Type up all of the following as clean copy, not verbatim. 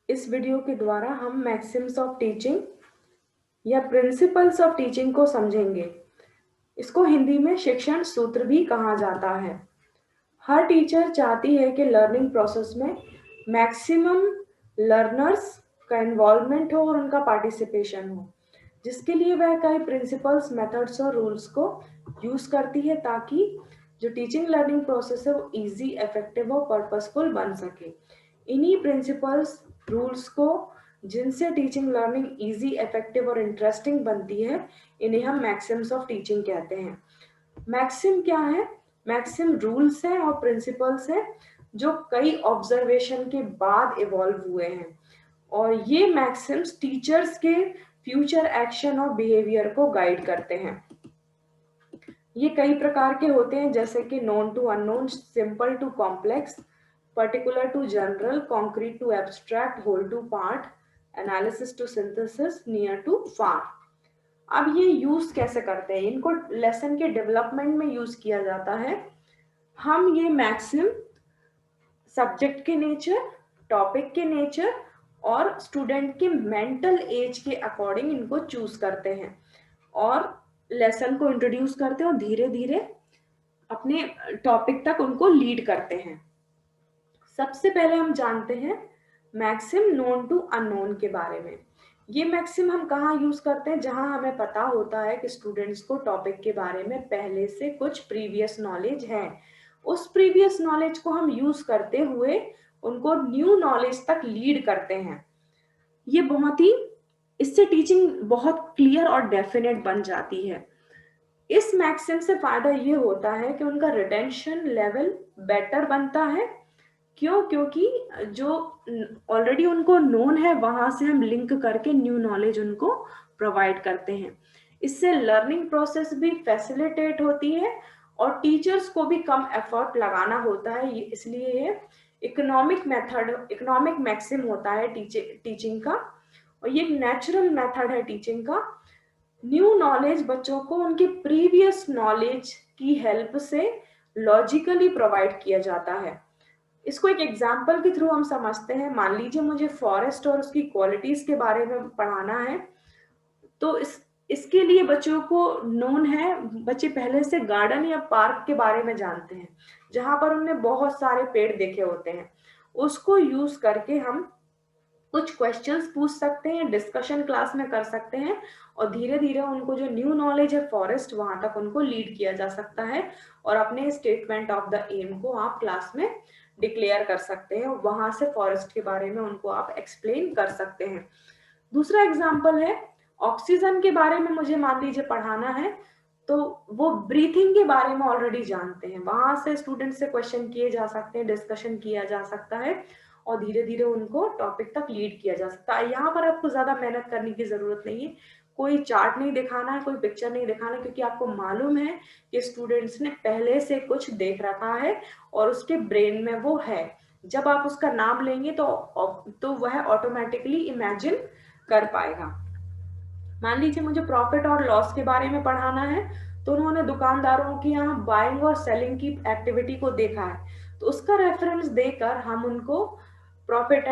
इस वीडियो के द्वारा हम मैक्सिम्स ऑफ टीचिंग या प्रिंसिपल्स ऑफ टीचिंग को समझेंगे। इसको हिंदी में शिक्षण सूत्र भी कहा जाता है। हर टीचर चाहती है कि लर्निंग प्रोसेस में मैक्सिमम लर्नर्स का इन्वॉल्वमेंट हो और उनका पार्टिसिपेशन हो, जिसके लिए वह कई प्रिंसिपल्स, मेथड्स और रूल्स को यूज करती है ताकि जो टीचिंग लर्निंग प्रोसेस है वो इजी, इफेक्टिव और पर्पसफुल बन सके। इन्हीं प्रिंसिपल्स, रूल्स को जिनसे टीचिंग लर्निंग इजी, इफेक्टिव और इंटरेस्टिंग बनती है, इन्हें हम मैक्सिम्स ऑफ टीचिंग कहते हैं। मैक्सिम क्या है? मैक्सिम रूल्स हैं और प्रिंसिपल्स हैं जो कई ऑब्जर्वेशन के बाद इवॉल्व हुए हैं, और ये मैक्सिम्स टीचर्स के फ्यूचर एक्शन और बिहेवियर को गाइड करते हैं। ये कई प्रकार के होते हैं, जैसे कि known to unknown, simple to complex, particular to general, concrete to abstract, whole to part, analysis to synthesis, near to far. अब ये यूज कैसे करते हैं? इनको लेसन के डेवलपमेंट में यूज किया जाता है। हम ये मैक्सिम सब्जेक्ट के नेचर, टॉपिक के नेचर और स्टूडेंट के मेंटल एज के अकॉर्डिंग इनको चूज करते हैं और लेसन को इंट्रोड्यूस करते हैं और धीरे धीरे अपने टॉपिक तक उनको लीड करते हैं। सबसे पहले हम जानते हैं मैक्सिम नोन टू अननोन के बारे में। ये मैक्सिम हम कहाँ यूज करते हैं? जहां हमें पता होता है कि स्टूडेंट्स को टॉपिक के बारे में पहले से कुछ प्रीवियस नॉलेज है। उस प्रीवियस नॉलेज को हम यूज करते हुए उनको न्यू नॉलेज तक लीड करते हैं। ये बहुत ही, इससे टीचिंग बहुत क्लियर और डेफिनेट बन जाती है। इस मैक्सिम से फायदा ये होता है कि उनका रिटेंशन लेवल बेटर बनता है। क्यों? क्योंकि जो ऑलरेडी उनको नोन है वहां से हम लिंक करके न्यू नॉलेज उनको प्रोवाइड करते हैं। इससे लर्निंग प्रोसेस भी फैसिलिटेट होती है और टीचर्स को भी कम एफर्ट लगाना होता है। इसलिए ये इकोनॉमिक मेथड, इकोनॉमिक मैक्सिम होता है टीचिंग का, और ये एक नेचुरल मेथड है टीचिंग का। न्यू नॉलेज बच्चों को उनके प्रीवियस नॉलेज की हेल्प से लॉजिकली प्रोवाइड किया जाता है। इसको एक एग्जाम्पल के थ्रू हम समझते हैं। मान लीजिए मुझे फॉरेस्ट और उसकी क्वालिटीज के बारे में पढ़ाना है, तो इसके लिए बच्चों को नोन है, बच्चे पहले से गार्डन या पार्क के बारे में जानते हैं जहां पर उन्हें बहुत सारे पेड़ देखे होते हैं। उसको यूज करके हम कुछ क्वेश्चंस पूछ सकते हैं, डिस्कशन क्लास में कर सकते हैं, और धीरे धीरे उनको जो न्यू नॉलेज है फॉरेस्ट, वहां तक उनको लीड किया जा सकता है और अपने स्टेटमेंट ऑफ द एम को आप क्लास में डिक्लेयर कर सकते हैं। वहां से फॉरेस्ट के बारे में उनको आप एक्सप्लेन कर सकते हैं। दूसरा एग्जाम्पल है, ऑक्सीजन के बारे में मुझे मान लीजिए पढ़ाना है, तो वो ब्रीथिंग के बारे में ऑलरेडी जानते हैं, वहां से स्टूडेंट से क्वेश्चन किए जा सकते हैं, डिस्कशन किया जा सकता है और धीरे धीरे उनको टॉपिक तक लीड किया जा सकता है। यहाँ पर आपको ज्यादा मेहनत करने की जरूरत नहीं है, कोई चार्ट नहीं दिखाना है, कोई पिक्चर नहीं दिखाना है, क्योंकि आपको मालूम है कि स्टूडेंट्स ने पहले से कुछ देख रखा है और उसके ब्रेन में वो है। जब आप उसका नाम लेंगे तो वह ऑटोमेटिकली इमेजिन कर पाएगा। मान लीजिए मुझे प्रॉफिट और लॉस के बारे में पढ़ाना है, तो उन्होंने दुकानदारों की यहाँ बाइंग और सेलिंग की एक्टिविटी को देखा है, तो उसका रेफरेंस देकर हम उनको प्रॉफिट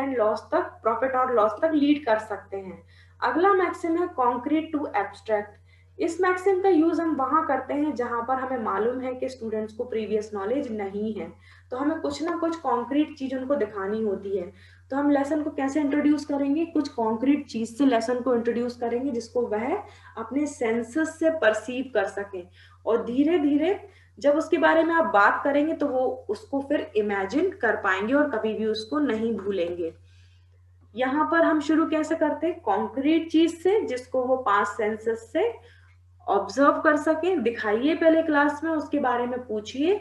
और लॉस तक लीड कर सकते हैं। अगला मैक्सिम है कॉन्क्रीट टू एब्स्ट्रैक्ट। इस मैक्सिम का यूज हम वहां करते हैं जहां पर हमें मालूम है कि स्टूडेंट्स को प्रीवियस नॉलेज नहीं है, तो हमें कुछ ना कुछ कॉन्क्रीट चीज उनको दिखानी होती है। तो हम लेसन को कैसे इंट्रोड्यूस करेंगे? कुछ कॉन्क्रीट चीज से लेसन को इंट्रोड्यूस करेंगे जिसको वह अपने सेंसेस से परसीव कर सके, और धीरे धीरे जब उसके बारे में आप बात करेंगे तो वो उसको फिर इमेजिन कर पाएंगे और कभी भी उसको नहीं भूलेंगे। यहाँ पर हम शुरू कैसे करते हैं? कॉन्क्रीट चीज से, जिसको वो 5 सेंसेस से ऑब्जर्व कर सके। दिखाइए पहले क्लास में, उसके बारे में पूछिए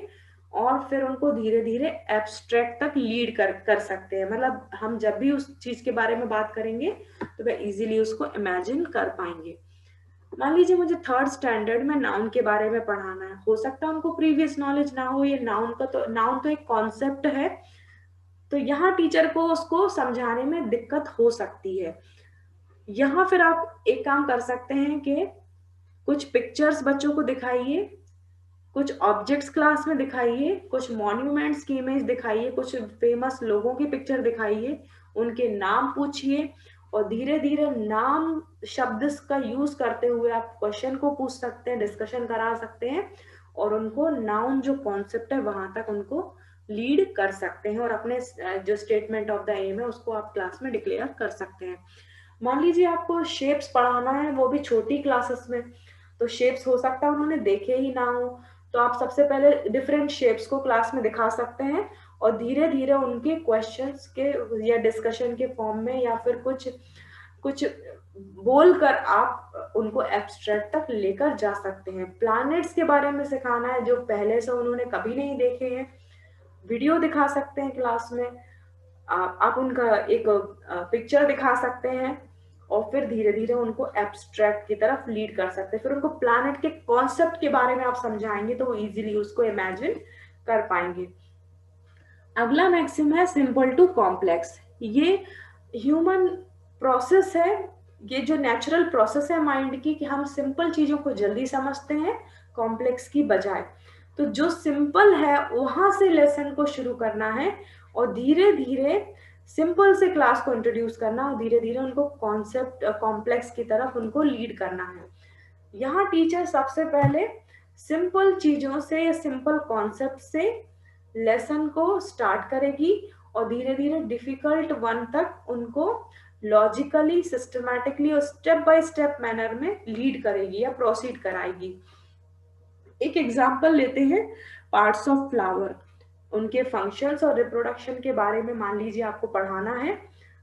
और फिर उनको धीरे धीरे एब्स्ट्रैक्ट तक लीड कर सकते हैं। मतलब हम जब भी उस चीज के बारे में बात करेंगे तो वह इजीली उसको इमेजिन कर पाएंगे। मान लीजिए मुझे 3rd स्टैंडर्ड में नाउन के बारे में पढ़ाना है, हो सकता है उनको प्रीवियस नॉलेज ना हो। ये नाउन तो एक कॉन्सेप्ट है, तो यहाँ टीचर को उसको समझाने में दिक्कत हो सकती है। यहाँ फिर आप एक काम कर सकते हैं कि कुछ पिक्चर्स बच्चों को दिखाइए, कुछ ऑब्जेक्ट्स क्लास में दिखाइए, कुछ मॉन्यूमेंट्स की इमेज दिखाइए, कुछ फेमस लोगों की पिक्चर दिखाइए, उनके नाम पूछिए और धीरे धीरे नाम शब्द का यूज करते हुए आप क्वेश्चन को पूछ सकते हैं, डिस्कशन करा सकते हैं और उनको नाउन जो कॉन्सेप्ट है वहां तक उनको लीड कर सकते हैं और अपने जो स्टेटमेंट ऑफ द एम है उसको आप क्लास में डिक्लेयर कर सकते हैं। मान लीजिए आपको शेप्स पढ़ाना है, वो भी छोटी क्लासेस में, तो शेप्स हो सकता है उन्होंने देखे ही ना हो, तो आप सबसे पहले डिफरेंट शेप्स को क्लास में दिखा सकते हैं और धीरे धीरे उनके क्वेश्चंस के या डिस्कशन के फॉर्म में या फिर कुछ कुछ बोलकर आप उनको एब्स्ट्रैक्ट तक लेकर जा सकते हैं। प्लैनेट्स के बारे में सिखाना है जो पहले से उन्होंने कभी नहीं देखे हैं, वीडियो दिखा सकते हैं क्लास में, आप उनका एक पिक्चर दिखा सकते हैं और फिर धीरे धीरे उनको एब्स्ट्रैक्ट की तरफ लीड कर सकते हैं। फिर उनको प्लैनेट के कॉन्सेप्ट के बारे में आप समझाएंगे तो वो इजीली उसको इमेजिन कर पाएंगे। अगला मैक्सिम है सिंपल टू कॉम्प्लेक्स। ये ह्यूमन प्रोसेस है, ये जो नेचुरल प्रोसेस है माइंड की कि हम सिंपल चीजों को जल्दी समझते हैं कॉम्प्लेक्स की बजाय। तो जो सिंपल है वहां से लेसन को शुरू करना है और धीरे धीरे सिंपल से क्लास को इंट्रोड्यूस करना और धीरे धीरे उनको कॉन्सेप्ट कॉम्प्लेक्स की तरफ उनको लीड करना है। यहाँ टीचर सबसे पहले सिंपल चीजों से या सिंपल कॉन्सेप्ट से लेसन को स्टार्ट करेगी और धीरे धीरे डिफिकल्ट वन तक उनको लॉजिकली, सिस्टमैटिकली और स्टेप बाय स्टेप मैनर में लीड करेगी या प्रोसीड कराएगी। एक एग्जांपल लेते हैं पार्ट्स ऑफ फ्लावर, उनके फंक्शंस और रिप्रोडक्शन के बारे में मान लीजिए आपको पढ़ाना है।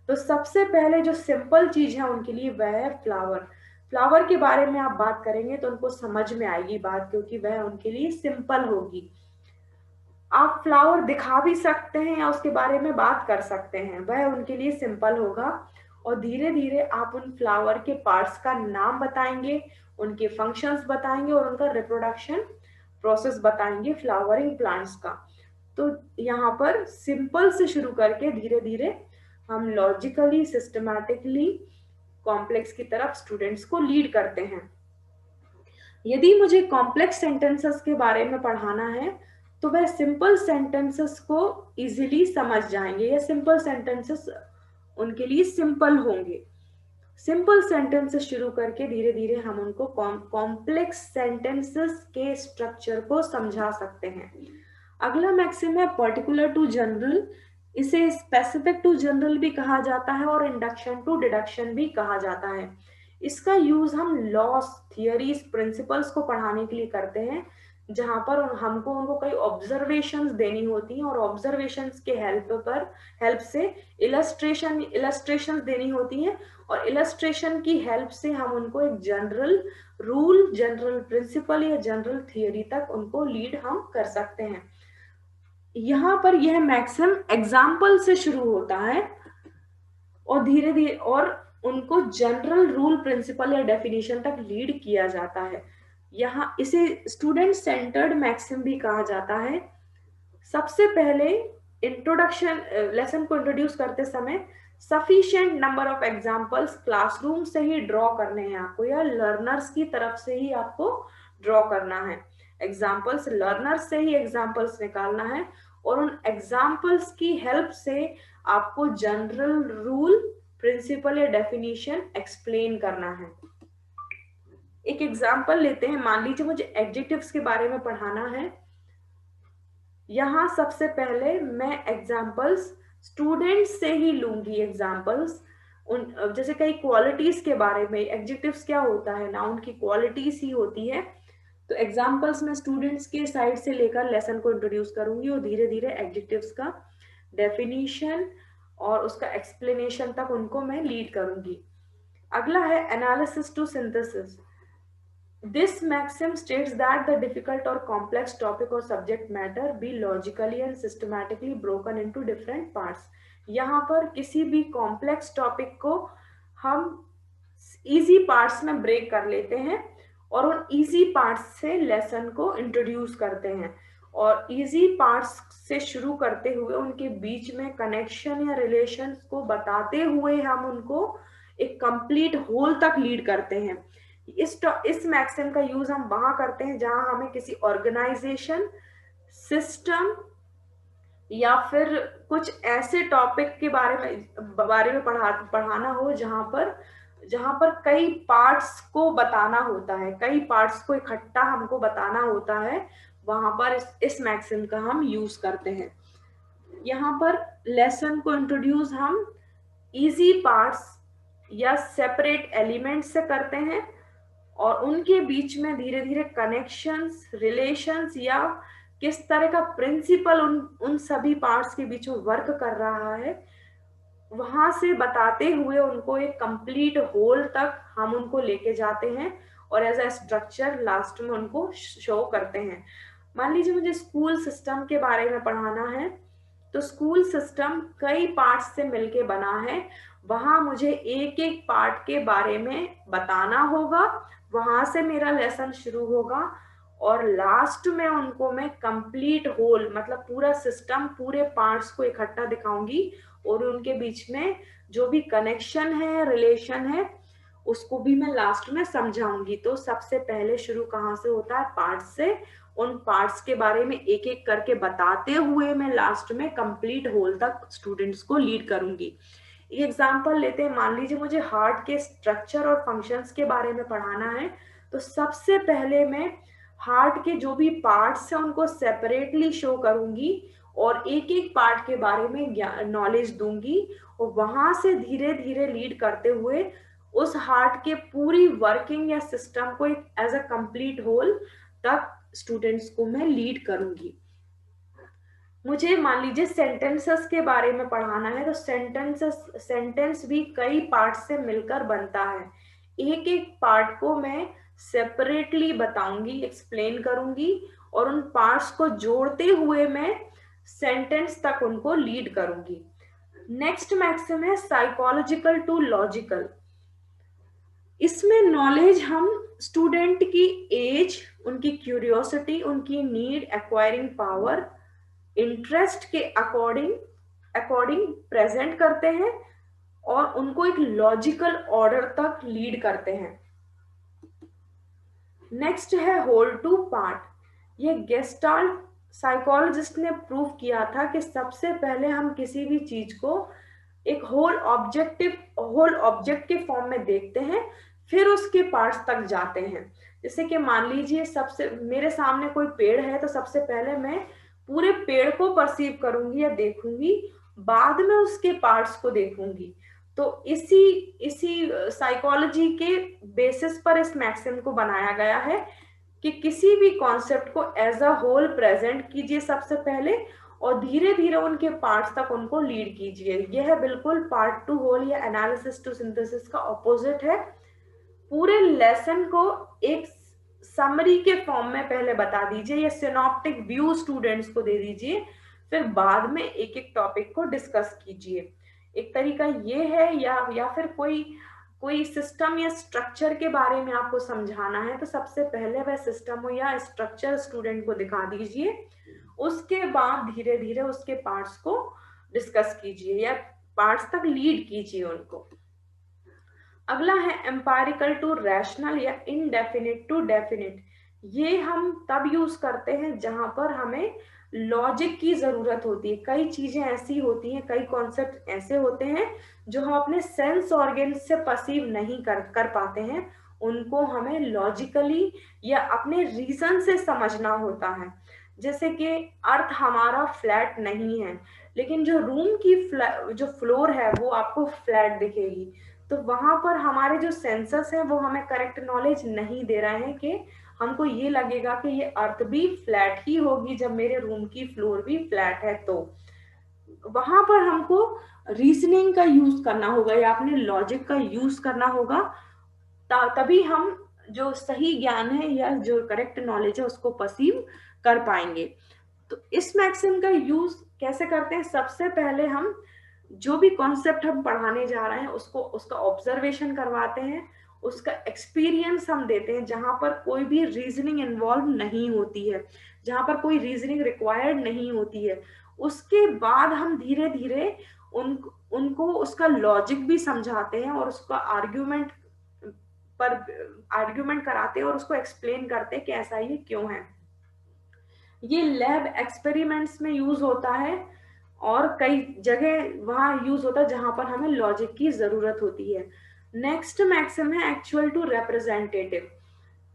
तो सबसे पहले जो सिंपल चीज है उनके लिए वह है फ्लावर। फ्लावर के बारे में आप बात करेंगे तो उनको समझ में आएगी बात, क्योंकि वह उनके लिए सिंपल होगी। आप फ्लावर दिखा भी सकते हैं या उसके बारे में बात कर सकते हैं, वह उनके लिए सिंपल होगा। और धीरे धीरे आप उन फ्लावर के पार्ट्स का नाम बताएंगे, उनके फंक्शंस बताएंगे और उनका रिप्रोडक्शन प्रोसेस बताएंगे फ्लावरिंग प्लांट्स का। तो यहाँ पर सिंपल से शुरू करके धीरे धीरे हम लॉजिकली, सिस्टमैटिकली कॉम्प्लेक्स की तरफ स्टूडेंट्स को लीड करते हैं। यदि मुझे कॉम्प्लेक्स सेंटेंसेस के बारे में पढ़ाना है तो वह सिंपल सेंटेंसेस को इजीली समझ जाएंगे या सिंपल सेंटेंसेस उनके लिए सिंपल होंगे। सिंपल सेंटेंसेस शुरू करके धीरे धीरे हम उनको कॉम्प्लेक्स सेंटेंसेस के स्ट्रक्चर को समझा सकते हैं। अगला मैक्सिम है पर्टिकुलर टू जनरल। इसे स्पेसिफिक टू जनरल भी कहा जाता है और इंडक्शन टू डिडक्शन भी कहा जाता है। इसका यूज हम लॉस, थियरीज, प्रिंसिपल्स को पढ़ाने के लिए करते हैं, जहां पर हमको उनको कई ऑब्जर्वेशंस देनी होती हैं और ऑब्जर्वेशंस के हेल्प से इलस्ट्रेशंस देनी होती हैं और इलस्ट्रेशन की हेल्प से हम उनको एक जनरल रूल, जनरल प्रिंसिपल या जनरल थियरी तक उनको लीड हम कर सकते हैं। यहाँ पर यह मैक्सिमम एग्जाम्पल से शुरू होता है और धीरे धीरे और उनको जनरल रूल, प्रिंसिपल या डेफिनेशन तक लीड किया जाता है। यहाँ इसे स्टूडेंट सेंटर्ड मैक्सिम भी कहा जाता है। सबसे पहले इंट्रोडक्शन लेसन को इंट्रोड्यूस करते समय sufficient number of examples classroom से ही ड्रॉ करने हैं आपको या लर्नर्स की तरफ से ही आपको ड्रॉ करना है। एग्जांपल्स लर्नर्स से ही एग्जांपल्स निकालना है और उन एग्जांपल्स की हेल्प से आपको जनरल रूल, प्रिंसिपल या डेफिनेशन एक्सप्लेन करना है। एक एग्जांपल लेते हैं, मान लीजिए मुझे एडजेक्टिव्स के बारे में पढ़ाना है। यहाँ सबसे पहले मैं एग्जांपल्स स्टूडेंट्स से ही लूंगी। एग्जांपल्स उन जैसे कई क्वालिटीज के बारे में, एडजेक्टिव्स क्या होता है, नाउन की क्वालिटीज ही होती है। तो एग्जांपल्स मैं स्टूडेंट्स के साइड से लेकर लेसन को इंट्रोड्यूस करूंगी और धीरे धीरे एडजेक्टिव्स का डेफिनेशन और उसका एक्सप्लेनेशन तक उनको मैं लीड करूंगी। अगला है analysis to synthesis. This maxim states that the difficult or complex topic or subject matter be logically and systematically broken into different parts. यहाँ पर किसी भी complex topic को हम easy parts में break कर लेते हैं और उन easy parts से lesson को introduce करते हैं और easy parts से शुरू करते हुए उनके बीच में connection या relations को बताते हुए हम उनको एक complete whole तक lead करते हैं। इस मैक्सिम का यूज हम वहां करते हैं जहां हमें किसी ऑर्गेनाइजेशन, सिस्टम या फिर कुछ ऐसे टॉपिक के बारे में पढ़ाना हो जहां पर कई पार्ट्स को बताना होता है, कई पार्ट्स को इकट्ठा हमको बताना होता है, वहां पर इस मैक्सिम का हम यूज करते हैं। यहाँ पर लेसन को इंट्रोड्यूस हम इजी पार्ट्स या सेपरेट एलिमेंट्स से करते हैं और उनके बीच में धीरे धीरे कनेक्शंस, रिलेशंस या किस तरह का प्रिंसिपल उन सभी पार्ट्स के बीच में वर्क कर रहा है, वहां से बताते हुए उनको एक कंप्लीट होल तक हम उनको लेके जाते हैं और एज अ स्ट्रक्चर लास्ट में उनको शो करते हैं। मान लीजिए मुझे स्कूल सिस्टम के बारे में पढ़ाना है, तो स्कूल सिस्टम कई पार्ट्स से मिलके बना है, वहां मुझे एक एक पार्ट के बारे में बताना होगा, वहां से मेरा लेसन शुरू होगा और लास्ट में उनको मैं कंप्लीट होल मतलब पूरा सिस्टम, पूरे पार्ट्स को इकट्ठा दिखाऊंगी और उनके बीच में जो भी कनेक्शन है, रिलेशन है, उसको भी मैं लास्ट में समझाऊंगी। तो सबसे पहले शुरू कहाँ से होता है? पार्ट्स से। उन पार्ट्स के बारे में एक एक करके बताते हुए मैं लास्ट में कंप्लीट होल तक स्टूडेंट्स को लीड करूंगी। एक एग्जांपल लेते हैं, मान लीजिए मुझे हार्ट के स्ट्रक्चर और फंक्शंस के बारे में पढ़ाना है, तो सबसे पहले मैं हार्ट के जो भी पार्ट्स हैं उनको सेपरेटली शो करूंगी और एक एक पार्ट के बारे में नॉलेज दूंगी और वहां से धीरे धीरे लीड करते हुए उस हार्ट के पूरी वर्किंग या सिस्टम को एक एज अ कंप्लीट होल तक स्टूडेंट्स को मैं लीड करूंगी। मुझे मान लीजिए सेंटेंसेस के बारे में पढ़ाना है, तो सेंटेंस भी कई पार्ट से मिलकर बनता है। एक एक पार्ट को मैं सेपरेटली बताऊंगी, एक्सप्लेन करूंगी और उन पार्ट्स को जोड़ते हुए मैं सेंटेंस तक उनको लीड करूंगी। नेक्स्ट मैक्सिम है साइकोलॉजिकल टू लॉजिकल। इसमें नॉलेज हम स्टूडेंट की एज, उनकी क्यूरियोसिटी, उनकी नीड, एक्वायरिंग पावर, इंटरेस्ट के अकॉर्डिंग अकॉर्डिंग प्रेजेंट करते हैं और उनको एक लॉजिकल ऑर्डर तक लीड करते हैं। नेक्स्ट है होल टू पार्ट। ये गेस्टाल्ट साइकोलॉजिस्ट ने प्रूव किया था कि सबसे पहले हम किसी भी चीज को एक होल ऑब्जेक्ट के फॉर्म में देखते हैं, फिर उसके पार्ट्स तक जाते हैं। जैसे कि मान लीजिए सबसे मेरे सामने कोई पेड़ है, तो सबसे पहले मैं पूरे पेड़ को परसीव करूंगी या देखूंगी, बाद में उसके पार्ट्स को देखूंगी। तो इसी इसी साइकोलॉजी के बेसिस पर इस मैक्सिम को बनाया गया है कि किसी भी कॉन्सेप्ट को एज अ होल प्रेजेंट कीजिए सबसे पहले और धीरे धीरे उनके पार्ट्स तक उनको लीड कीजिए। यह बिल्कुल पार्ट टू होल या एनालिसिस टू सिंथेसिस का ऑपोजिट है। पूरे लेसन को एक समरी के फॉर्म में पहले बता दीजिए या सिनॉप्टिक व्यू स्टूडेंट्स को दे दीजिए, फिर बाद में एक एक टॉपिक को डिस्कस कीजिए। एक तरीका ये है, या फिर कोई कोई सिस्टम या स्ट्रक्चर के बारे में आपको समझाना है, तो सबसे पहले वह सिस्टम हो या स्ट्रक्चर स्टूडेंट को दिखा दीजिए, उसके बाद धीरे धीरे उसके पार्ट्स को डिस्कस कीजिए या पार्ट्स तक लीड कीजिए उनको। अगला है एम्पायरिकल टू रैशनल या इनडेफिनिट टू डेफिनिट। ये हम तब यूज करते हैं जहां पर हमें लॉजिक की जरूरत होती है। कई चीजें ऐसी होती हैं, कई कॉन्सेप्ट ऐसे होते हैं जो हम अपने सेंस ऑर्गन से परसीव नहीं कर पाते हैं, उनको हमें लॉजिकली या अपने रीजन से समझना होता है। जैसे कि अर्थ हमारा फ्लैट नहीं है, लेकिन जो रूम की जो फ्लोर है वो आपको फ्लैट दिखेगी, तो वहां पर हमारे जो सेंसस हैं वो हमें करेक्ट नॉलेज नहीं दे रहे हैं कि हमको ये लगेगा कि ये अर्थ भी फ्लैट ही होगी जब मेरे रूम की फ्लोर भी फ्लैट है। तो वहां पर हमको रीजनिंग का यूज करना होगा या अपने लॉजिक का यूज करना होगा, तभी हम जो सही ज्ञान है या जो करेक्ट नॉलेज है उसको परसीव कर पाएंगे। तो इस मैक्सिम का यूज कैसे करते हैं? सबसे पहले हम जो भी कॉन्सेप्ट हम पढ़ाने जा रहे हैं उसको उसका ऑब्जर्वेशन करवाते हैं, उसका एक्सपीरियंस हम देते हैं, जहां पर कोई भी रीजनिंग इन्वॉल्व नहीं होती है, जहां पर कोई रीजनिंग रिक्वायर्ड नहीं होती है। उसके बाद हम धीरे धीरे उनको उसका लॉजिक भी समझाते हैं और उसका आर्ग्यूमेंट कराते हैं और उसको एक्सप्लेन करते हैं कि ऐसा ये क्यों है। ये लैब एक्सपेरिमेंट्स में यूज होता है। और कई जगह वहाँ यूज होता है जहां पर हमें लॉजिक की जरूरत होती है। नेक्स्ट मैक्सिम है एक्चुअल टू रिप्रेजेंटेटिव।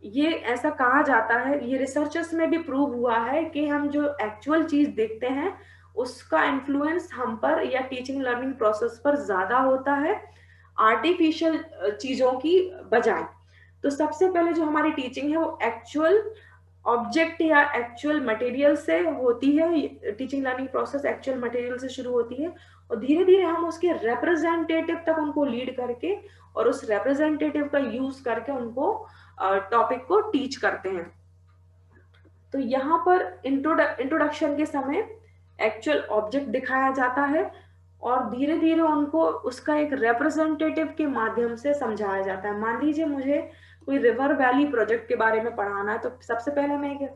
ये ऐसा कहा जाता है, ये रिसर्चर्स में भी प्रूव हुआ है कि हम जो एक्चुअल चीज देखते हैं उसका इन्फ्लुएंस हम पर या टीचिंग लर्निंग प्रोसेस पर ज्यादा होता है आर्टिफिशियल चीजों की बजाय। तो सबसे पहले जो हमारी टीचिंग है वो एक्चुअल ऑब्जेक्ट या एक्चुअल मटेरियल से होती है। Teaching learning process actual material से शुरू होती है और धीरे धीरे हम उसके रिप्रेजेंटेटिव तक उनको लीड करके और उस रिप्रेजेंटेटिव का यूज करके उनको टॉपिक को टीच करते हैं। तो यहाँ पर इंट्रोडक्शन के समय एक्चुअल ऑब्जेक्ट दिखाया जाता है और धीरे धीरे उनको उसका एक रिप्रेजेंटेटिव के माध्यम से समझाया जाता है। मान लीजिए मुझे कोई रिवर वैली प्रोजेक्ट के बारे में पढ़ाना है, तो सबसे पहले मैं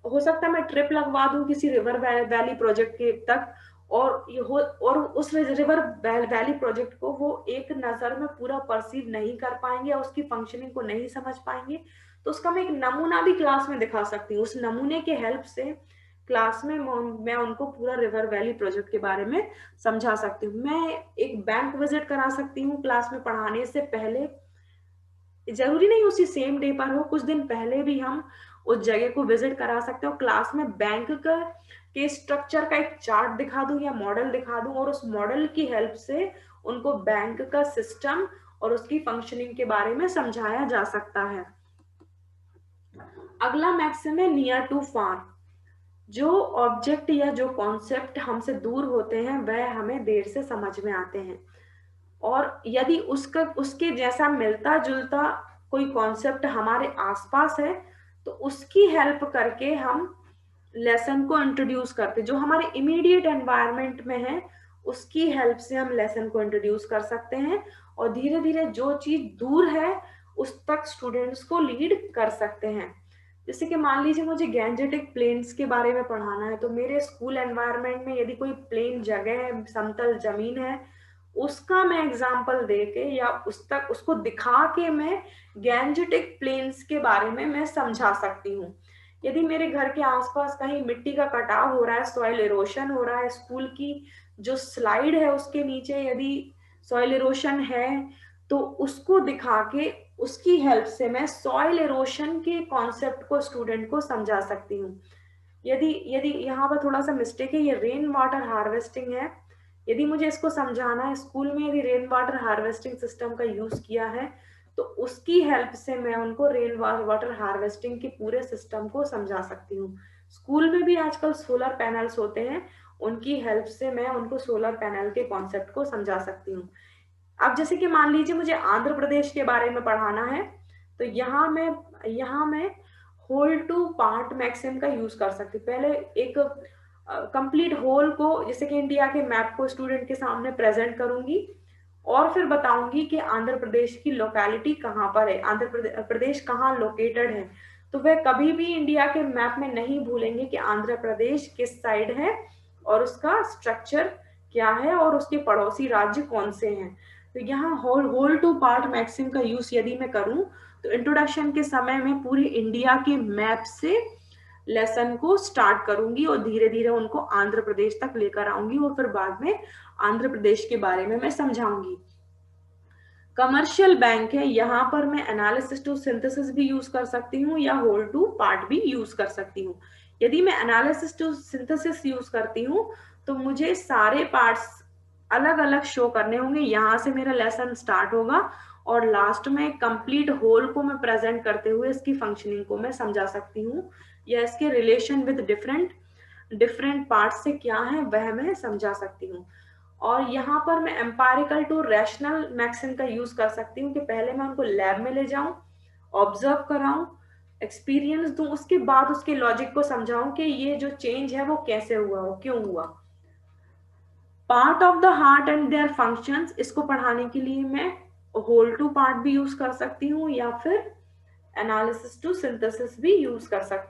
हो सकता है मैं ट्रिप लगवा दूं किसी रिवर वैली प्रोजेक्ट के तक, और उस रिवर वैली प्रोजेक्ट को वो एक नजर में पूरा परसीव नहीं कर पाएंगे या उसकी फंक्शनिंग को नहीं समझ पाएंगे। तो उसका मैं एक नमूना भी क्लास में दिखा सकती हूँ। उस नमूने के हेल्प से क्लास में मैं उनको पूरा रिवर वैली प्रोजेक्ट के बारे में समझा सकती हूँ। मैं एक बैंक विजिट करा सकती हूँ क्लास में पढ़ाने से पहले, जरूरी नहीं उसी सेम डे पर हो, कुछ दिन पहले भी हम उस जगह को विजिट करा सकते हो। क्लास में बैंक का के स्ट्रक्चर का एक चार्ट दिखा दूं या मॉडल दिखा दूं और उस मॉडल की हेल्प से उनको बैंक का सिस्टम और उसकी फंक्शनिंग के बारे में समझाया जा सकता है। अगला मैक्सिम है नियर टू फार। जो ऑब्जेक्ट या जो कॉन्सेप्ट हमसे दूर होते हैं वह हमें देर से समझ में आते हैं, और यदि उसके जैसा मिलता जुलता कोई कॉन्सेप्ट हमारे आसपास है तो उसकी हेल्प करके हम लेसन को इंट्रोड्यूस करते, जो हमारे इमीडिएट एनवायरनमेंट में है उसकी हेल्प से हम लेसन को इंट्रोड्यूस कर सकते हैं और धीरे धीरे जो चीज दूर है उस तक स्टूडेंट्स को लीड कर सकते हैं। जैसे कि मान लीजिए मुझे गैंजेटिक प्लेन्स के बारे में पढ़ाना है, तो मेरे स्कूल एनवायरनमेंट में यदि कोई प्लेन जगह है, समतल जमीन है, उसका मैं एग्जाम्पल दे के या उस तक उसको दिखा के मैं गैंजेटिक प्लेन्स के बारे में मैं समझा सकती हूँ। यदि मेरे घर के आसपास कहीं मिट्टी का कटाव हो रहा है, सॉइल इरोशन हो रहा है, स्कूल की जो स्लाइड है उसके नीचे यदि सॉइल इरोशन है, तो उसको दिखा के उसकी हेल्प से मैं सॉइल इरोशन के कॉन्सेप्ट को स्टूडेंट को समझा सकती हूँ। यदि यदि यहाँ पर थोड़ा सा मिस्टेक है, ये रेन वाटर हार्वेस्टिंग है। यदि मुझे इसको समझाना है स्कूल में, यदि रेन वाटर हार्वेस्टिंग सिस्टम का यूज किया है तो उसकी हेल्प से मैं उनको रेन वाटर हार्वेस्टिंग के पूरे सिस्टम को समझा सकती हूँ। स्कूल में भी आजकल सोलर पैनल्स होते हैं, उनकी हेल्प से मैं उनको सोलर पैनल के कॉन्सेप्ट को समझा सकती हूँ। अब जैसे कि मान लीजिए मुझे आंध्र प्रदेश के बारे में पढ़ाना है, तो यहाँ मैं होल टू पार्ट मैक्सिम का यूज कर सकती हूँ। पहले एक कंप्लीट होल को, जैसे कि इंडिया के मैप को स्टूडेंट के सामने प्रेजेंट करूंगी और फिर बताऊंगी कि आंध्र प्रदेश की लोकेलिटी कहाँ पर है, आंध्र प्रदेश कहाँ लोकेटेड है। तो वह कभी भी इंडिया के मैप में नहीं भूलेंगे कि आंध्र प्रदेश किस साइड है और उसका स्ट्रक्चर क्या है और उसके पड़ोसी राज्य कौन से हैं। तो यहाँ होल टू पार्ट मैक्सिम का यूज यदि मैं करूं तो इंट्रोडक्शन के समय में पूरी इंडिया के मैप से लेसन को स्टार्ट करूंगी और धीरे धीरे उनको आंध्र प्रदेश तक लेकर आऊंगी और फिर बाद में आंध्र प्रदेश के बारे में मैं समझाऊंगी। कमर्शियल बैंक है, यहाँ पर मैं एनालिसिस टू सिंथेसिस भी यूज कर सकती हूँ या होल टू पार्ट भी यूज कर सकती हूँ। यदि मैं एनालिसिस टू सिंथेसिस यूज करती हूँ तो मुझे सारे पार्ट्स अलग अलग शो करने होंगे। यहाँ से मेरा लेसन स्टार्ट होगा और लास्ट में कंप्लीट होल को मैं प्रेजेंट करते हुए इसकी फंक्शनिंग को मैं समझा सकती हूँ या इसके relation with different different parts से क्या है वह मैं समझा सकती हूँ। और यहाँ पर मैं एम्पायरिकल टू रैशनल मैक्सिम का यूज कर सकती हूँ कि पहले मैं उनको लैब में ले जाऊं, ऑब्जर्व कराऊं, एक्सपीरियंस दूं, उसके बाद उसके लॉजिक को समझाऊं कि ये जो चेंज है वो कैसे हुआ, वो क्यों हुआ। Part of the heart and their functions, इसको पढ़ाने के लिए मैं होल टू पार्ट भी यूज कर सकती हूँ या फिर एनालिसिस टू सिंथेसिस भी यूज कर सकती हूँ।